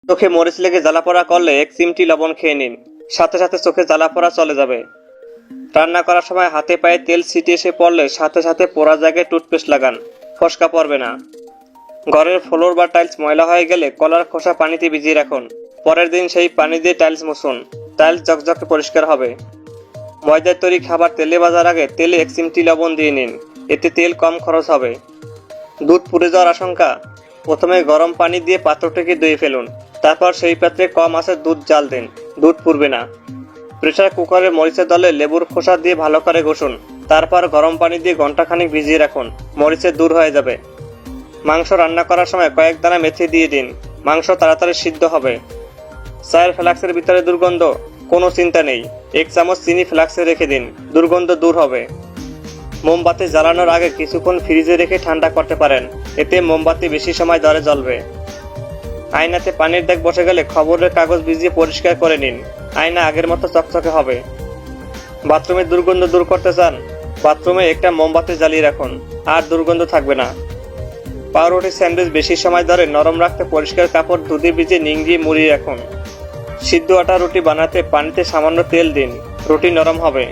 চোখে মরিচ লেগে জ্বালাপোড়া করলে 1 চিমটি লবণ খেয়ে নিন, সাথে সাথে চোখে জ্বালাপোড়া চলে যাবে। রান্না করার সময় হাতে পায়ে তেল ছিটিয়ে এসে পড়লে সাথে সাথে পোড়া জায়গায় টুথপেস্ট লাগান, ফোস্কা পড়বে না। ঘরের ফ্লোর বা টাইলস ময়লা হয়ে গেলে কলার খোসা পানিতে ভিজিয়ে রাখুন, পরের দিন সেই পানি দিয়ে টাইলস মুছুন, টাইলস ঝকঝকে পরিষ্কার হবে। ময়দার তৈরি খাবার তেলে ভাজার আগে তেলে 1 চিমটি লবণ দিয়ে নিন, এতে তেল কম খরচ হবে। দুধ পুড়ে যাওয়ার আশঙ্কা? প্রথমে গরম পানি দিয়ে পাত্রটিকে ধুয়ে ফেলুন, তারপর সেই পাত্রে কম আঁচে দুধ জাল দিন, দুধ পুড়বে না। প্রেসার কুকারে মরিচের দলে লেবুর খোসা দিয়ে ভালো করে ঘষুন, তারপর গরম পানি দিয়ে ঘন্টাখানিক ভিজিয়ে রাখুন, মরিচের দূর হয়ে যাবে। মাংস রান্না করার সময় কয়েক দানা মেথি দিয়ে দিন, মাংস তাড়াতাড়ি সিদ্ধ হবে। চায়ের ফ্লাক্সের ভিতরে দুর্গন্ধ? কোনো চিন্তা নেই, 1 চামচ চিনি ফ্লাক্সে রেখে দিন, দুর্গন্ধ দূর হবে। মোমবাতি জ্বালানোর আগে কিছুক্ষণ ফ্রিজে রেখে ঠান্ডা করতে পারেন, এতে মোমবাতি বেশি সময় ধরে জ্বলবে। আয়নাতে পানির দাগ বসে গেলে খবরের কাগজ ভিজিয়ে পরিষ্কার করে নিন, আয়না আগের মতো চকচকে হবে। বাথরুমের দুর্গন্ধ দূর করতে চান? বাথরুমে একটা মোমবাতি জ্বালিয়ে রাখুন, আর দুর্গন্ধ থাকবে না। পাউরুটি স্যান্ডউইচ বেশি সময় ধরে নরম রাখতে পরিষ্কার কাপড় দুধে ভিজে নিংড়িয়ে মুড়িয়ে রাখুন। সিদ্ধ আটা রুটি বানাতে পানিতে সামান্য তেল দিন, রুটি নরম হবে।